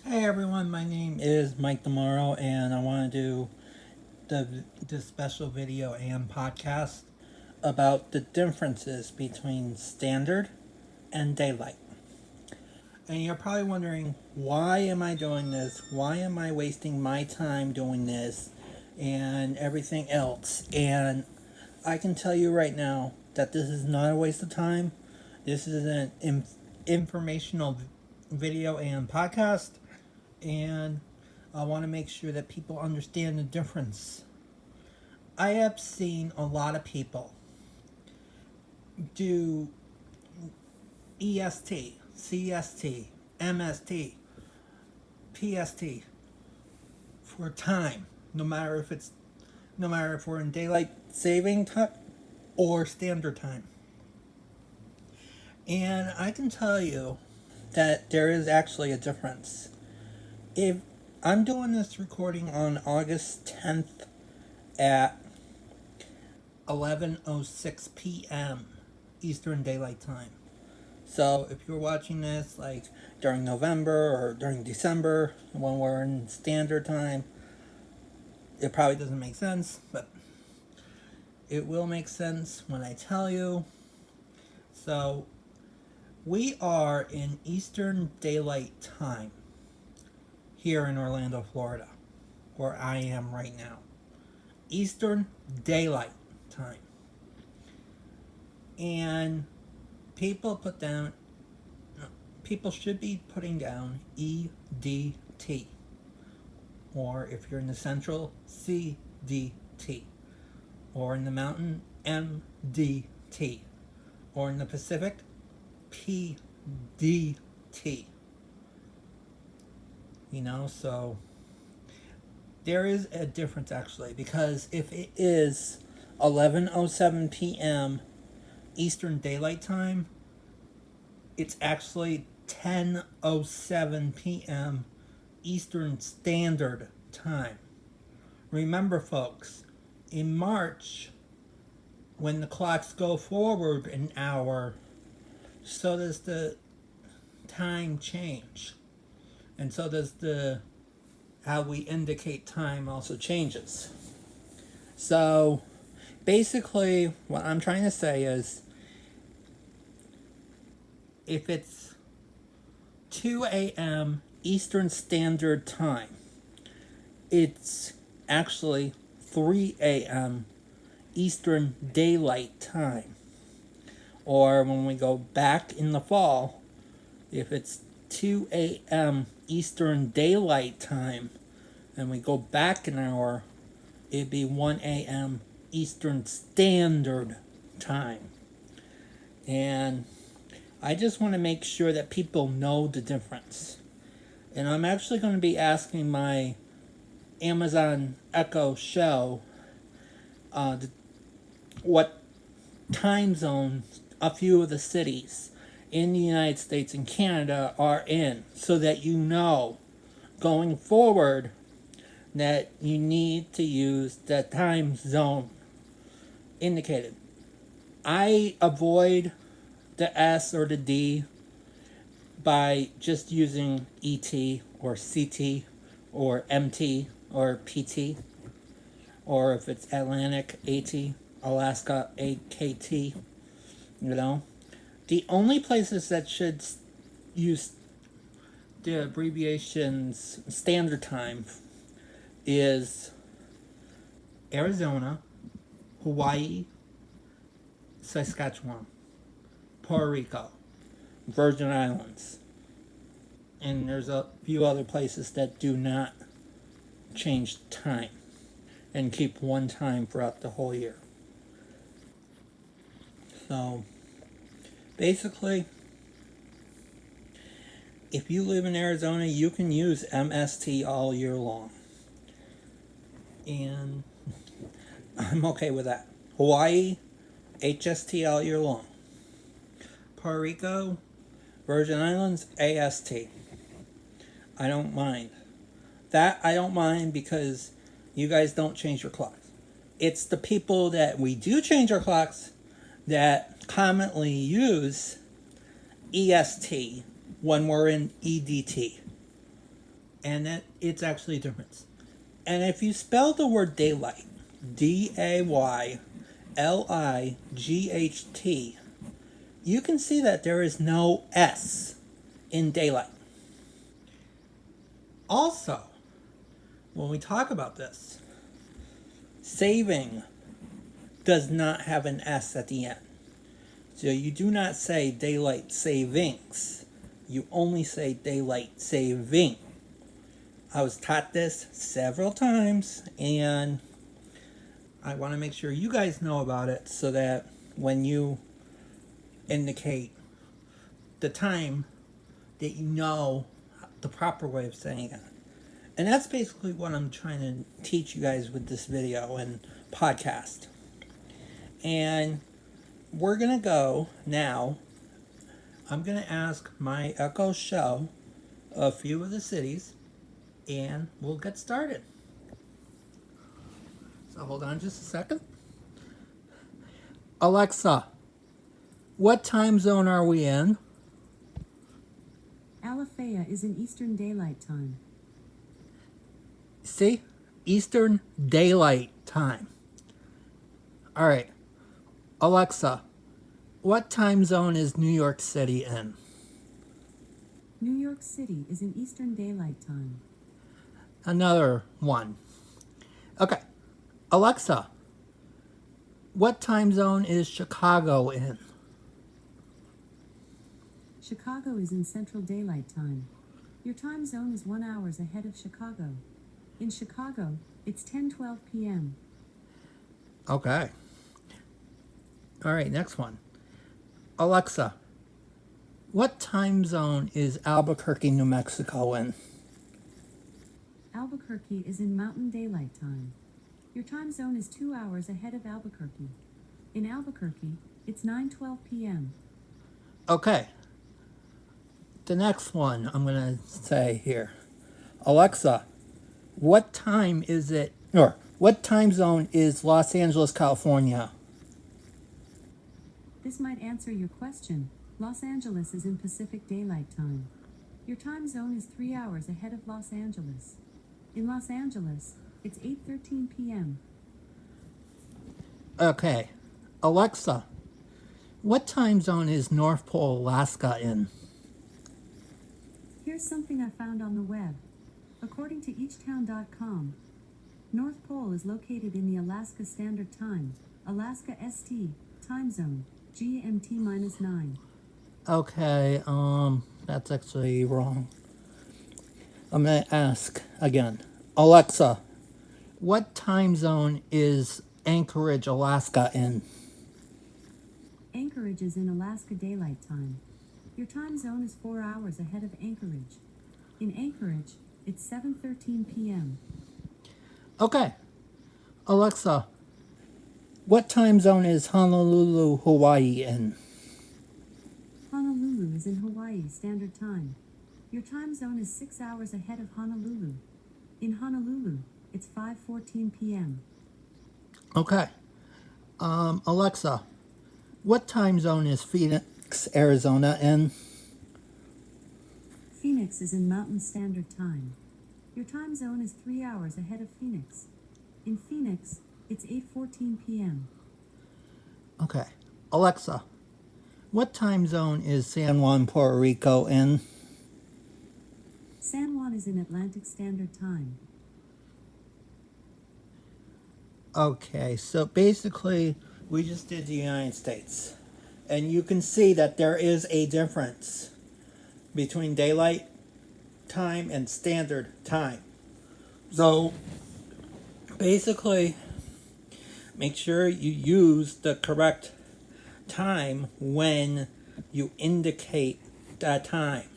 Hey everyone, my name is Mike Demaro, and I want to do this special video and podcast about the differences between standard and daylight. And you're probably wondering, why am I doing this? Why am I wasting my time doing this and everything else? And I can tell you right now that this is not a waste of time. This is an informational video and podcast, and I want to make sure that people understand the difference. I have seen a lot of people do EST, CST, MST, PST for time, no matter if we're in daylight saving time or standard time. And I can tell you that there is actually a difference. If I'm doing this recording on August 10th at 11:06 p.m. Eastern Daylight Time. So if you're watching this like during November or during December when we're in standard time, it probably doesn't make sense, but it will make sense when I tell you. So we are in Eastern Daylight Time here in Orlando, Florida, where I am right now. Eastern Daylight Time. And people people should be putting down EDT, or if you're in the central, CDT, or in the mountain, MDT, or in the Pacific, PDT. So there is a difference actually, because if it is 11:07 p.m. Eastern Daylight Time, it's actually 10:07 p.m. Eastern Standard Time. Remember, folks, in March, when the clocks go forward an hour, so does the time change. And so does how we indicate time also changes. So basically, what I'm trying to say is, if it's 2 a.m. Eastern Standard Time, it's actually 3 a.m. Eastern Daylight Time. Or when we go back in the fall, if it's 2 a.m. Eastern Daylight Time and we go back an hour, it'd be 1 a.m. Eastern Standard Time. And I just want to make sure that people know the difference. And I'm actually going to be asking my Amazon Echo Show what time zone a few of the cities in the United States and Canada are in, so that you know going forward that you need to use the time zone indicated. I avoid the S or the D by just using ET or CT or MT or PT, or if it's Atlantic, AT, Alaska, AKT. The only places that should use the abbreviations standard time is Arizona, Hawaii, Saskatchewan, Puerto Rico, Virgin Islands, and there's a few other places that do not change time and keep one time throughout the whole year. So basically, if you live in Arizona, you can use MST all year long. And I'm okay with that. Hawaii, HST all year long. Puerto Rico, Virgin Islands, AST. I don't mind. That I don't mind because you guys don't change your clocks. It's the people that we do change our clocks that commonly use EST when we're in EDT. And it's actually a difference. And if you spell the word daylight, Daylight, you can see that there is no S in daylight. Also, when we talk about this, saving does not have an S at the end. So you do not say daylight savings. You only say daylight saving. I was taught this several times, and I want to make sure you guys know about it so that when you indicate the time, that you know the proper way of saying it. And that's basically what I'm trying to teach you guys with this video and podcast. And we're going to go now. I'm going to ask my Echo Show a few of the cities, and we'll get started. So hold on just a second. Alexa, what time zone are we in? Alafaya is in Eastern Daylight Time. See? Eastern Daylight Time. All right. Alexa, what time zone is New York City in? New York City is in Eastern Daylight Time. Another one. Okay. Alexa, what time zone is Chicago in? Chicago is in Central Daylight Time. Your time zone is 1 hour ahead of Chicago. In Chicago, it's 10:12 p.m. Okay. All right, next one. Alexa, what time zone is Albuquerque, New Mexico in? Albuquerque is in Mountain Daylight Time. Your time zone is 2 hours ahead of Albuquerque. In Albuquerque, it's 9:12 p.m. Okay. The next one I'm going to say here. Alexa, what time is it, or what time zone is Los Angeles, California? This might answer your question. Los Angeles is in Pacific Daylight Time. Your time zone is 3 hours ahead of Los Angeles. In Los Angeles, it's 8:13 p.m. Okay. Alexa, what time zone is North Pole, Alaska in? Here's something I found on the web. According to eachtown.com, North Pole is located in the Alaska Standard Time, Alaska ST, time zone, GMT-9. Okay, that's actually wrong. I'm going to ask again. Alexa, what time zone is Anchorage, Alaska in? Anchorage is in Alaska Daylight Time. Your time zone is 4 hours ahead of Anchorage. In Anchorage, it's 7:13 p.m. Okay. Alexa, what time zone is Honolulu, Hawaii in? Honolulu is in Hawaii Standard Time. Your time zone is 6 hours ahead of Honolulu. In Honolulu, it's 5:14 p.m. Okay. Alexa, what time zone is Phoenix, Arizona in? Phoenix is in Mountain Standard Time. Your time zone is 3 hours ahead of Phoenix. In Phoenix, it's 8:14 p.m. Okay. Alexa, what time zone is San Juan, Puerto Rico in? San Juan is in Atlantic Standard Time. Okay, so basically, we just did the United States. And you can see that there is a difference between daylight time and standard time. So, basically, make sure you use the correct time when you indicate that time.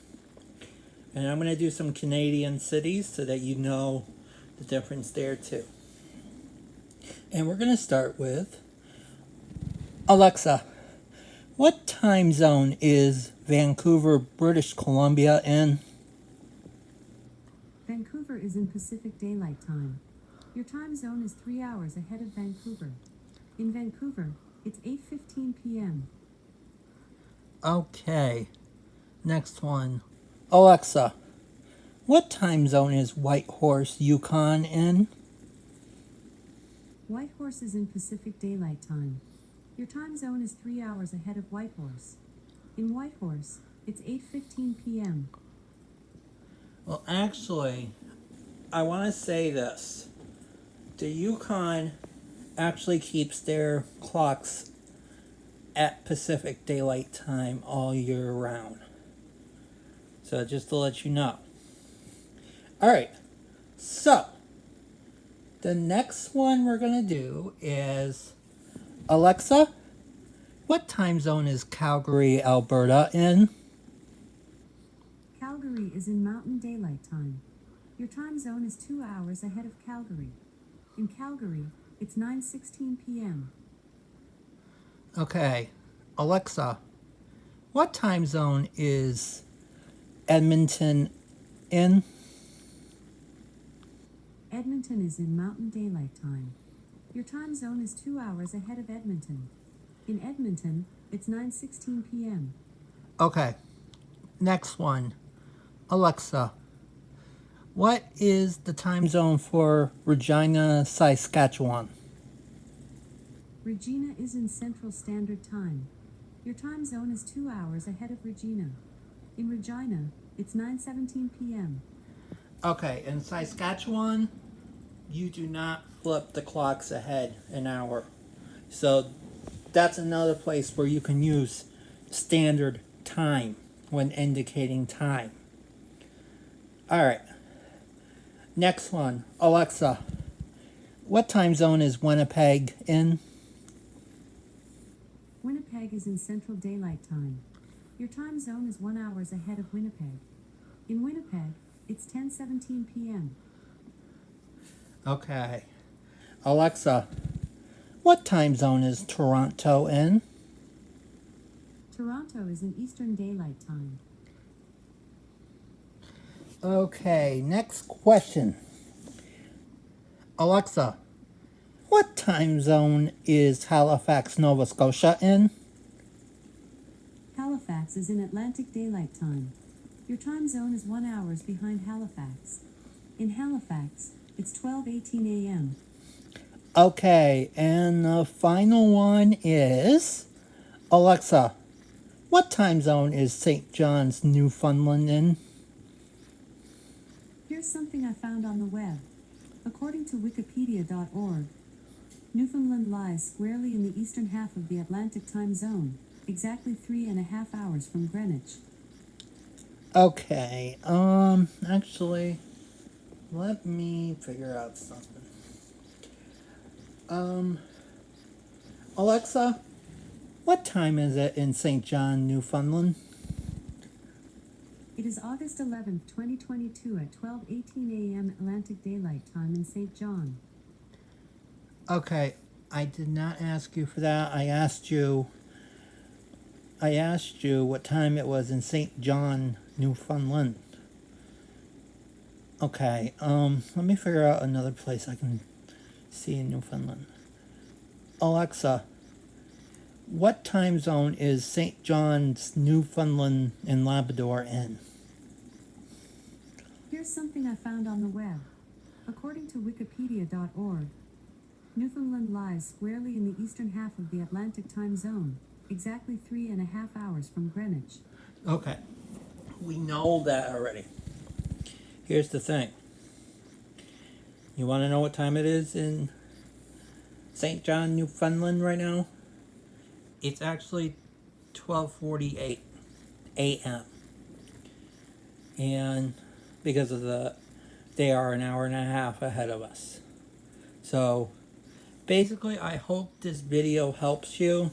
And I'm going to do some Canadian cities so that you know the difference there too. And we're going to start with Alexa, what time zone is Vancouver, British Columbia in? Vancouver is in Pacific Daylight Time. Your time zone is 3 hours ahead of Vancouver. In Vancouver, it's 8:15 p.m. Okay, next one. Alexa, What time zone is Whitehorse, Yukon in? Whitehorse is in Pacific Daylight Time. Your time zone is 3 hours ahead of Whitehorse. In Whitehorse, it's 8:15 p.m. Well, actually, I want to say this. The Yukon actually keeps their clocks at Pacific Daylight Time all year round. So just to let you know. Alright, so the next one we're going to do is Alexa, what time zone is Calgary, Alberta in? Calgary is in Mountain Daylight Time. Your time zone is 2 hours ahead of Calgary. In Calgary, it's 9:16 p.m. Okay, Alexa, what time zone is Edmonton in? Edmonton is in Mountain Daylight Time. Your time zone is 2 hours ahead of Edmonton. In Edmonton, it's 9:16 p.m. Okay, next one. Alexa, what is the time zone for Regina, Saskatchewan? Regina is in Central Standard Time. Your time zone is 2 hours ahead of Regina. In Regina, it's 9:17 p.m. Okay, in Saskatchewan, you do not flip the clocks ahead an hour. So that's another place where you can use standard time when indicating time. Alright, next one. Alexa, what time zone is Winnipeg in? Winnipeg is in Central Daylight Time. Your time zone is 1 hour ahead of Winnipeg. In Winnipeg, it's 10:17 p.m. Okay. Alexa, what time zone is Toronto in? Toronto is in Eastern Daylight Time. Okay, next question. Alexa, what time zone is Halifax, Nova Scotia in? Halifax is in Atlantic Daylight Time. Your time zone is 1 hour behind Halifax. In Halifax, it's 12:18 a.m. Okay, and the final one is Alexa, what time zone is St. John's, Newfoundland in? Here's something I found on the web. According to wikipedia.org, Newfoundland lies squarely in the eastern half of the Atlantic time zone, exactly 3.5 hours from Greenwich. Okay, actually, let me figure out something. Alexa, what time is it in St. John, Newfoundland? It is August 11th, 2022 at 12:18 a.m. Atlantic Daylight Time in St. John. Okay, I did not ask you for that. I asked you what time it was in St. John, Newfoundland. Okay, let me figure out another place I can see in Newfoundland. Alexa, what time zone is St. John's, Newfoundland and Labrador in? Here's something I found on the web. According to wikipedia.org, Newfoundland lies squarely in the eastern half of the Atlantic time zone, exactly 3.5 hours from Greenwich. Okay, we know that already. Here's the thing. You want to know what time it is in St. John, Newfoundland right now? It's actually 12:48 a.m. And because of they are an hour and a half ahead of us. So basically, I hope this video helps you.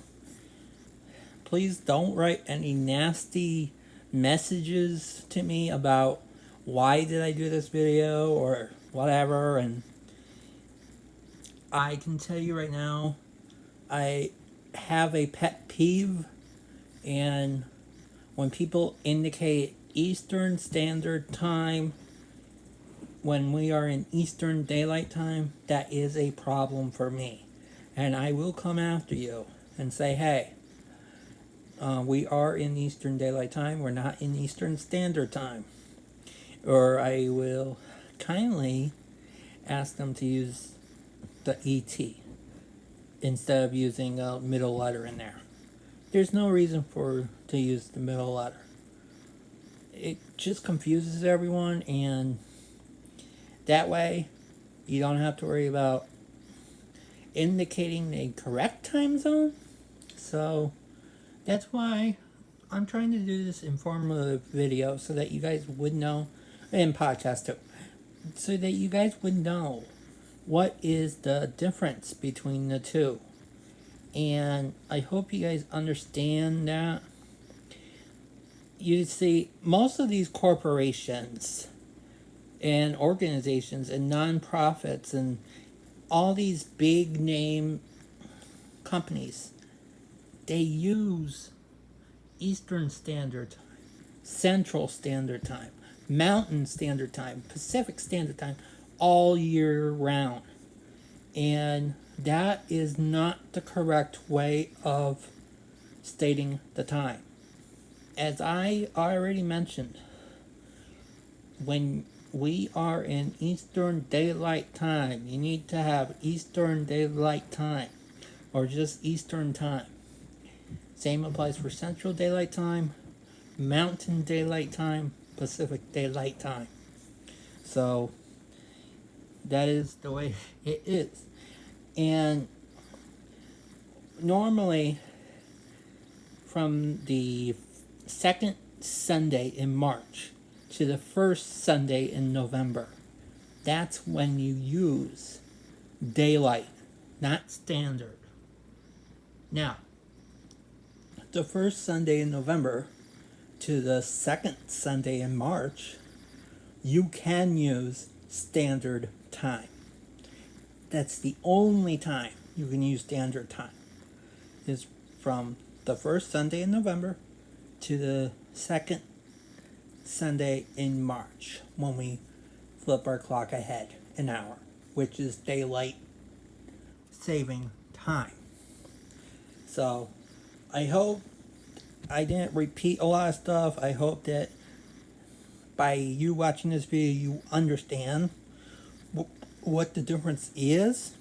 Please don't write any nasty messages to me about why did I do this video or whatever. And I can tell you right now, I have a pet peeve, and when people indicate Eastern Standard Time when we are in Eastern Daylight Time, that is a problem for me. And I will come after you and say, hey, we are in Eastern Daylight Time, we're not in Eastern Standard Time. or I will kindly ask them to use the ET instead of using a middle letter in there. There's no reason to use the middle letter. It just confuses everyone, and that way you don't have to worry about indicating the correct time zone. So that's why I'm trying to do this informative video so that you guys would know, and podcast too, so that you guys would know what is the difference between the two. And I hope you guys understand that. You see, most of these corporations and organizations and nonprofits and all these big name companies, they use Eastern Standard Time, Central Standard Time, Mountain Standard Time, Pacific Standard Time all year round. And that is not the correct way of stating the time. As I already mentioned, when we are in Eastern Daylight Time, you need to have Eastern Daylight Time or just Eastern Time. Same applies for Central Daylight Time, Mountain Daylight Time, Pacific Daylight Time. So that is the way it is. And normally from the second Sunday in March to the first Sunday in November, that's when you use daylight, not standard. Now, the first Sunday in November to the second Sunday in March, you can use standard time. That's the only time you can use standard time, is from the first Sunday in November to the second Sunday in March, when we flip our clock ahead an hour, which is daylight saving time. So I hope I didn't repeat a lot of stuff. I hope that by you watching this video, you understand what the difference is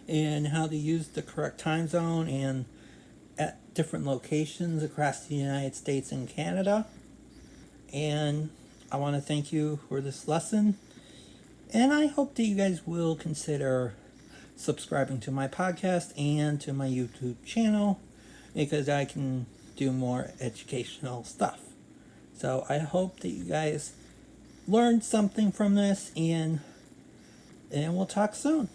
and how to use the correct time zone and at different locations across the United States and Canada. And I want to thank you for this lesson, and I hope that you guys will consider subscribing to my podcast and to my YouTube channel, because I can do more educational stuff. So I hope that you guys learned something from this, and we'll talk soon.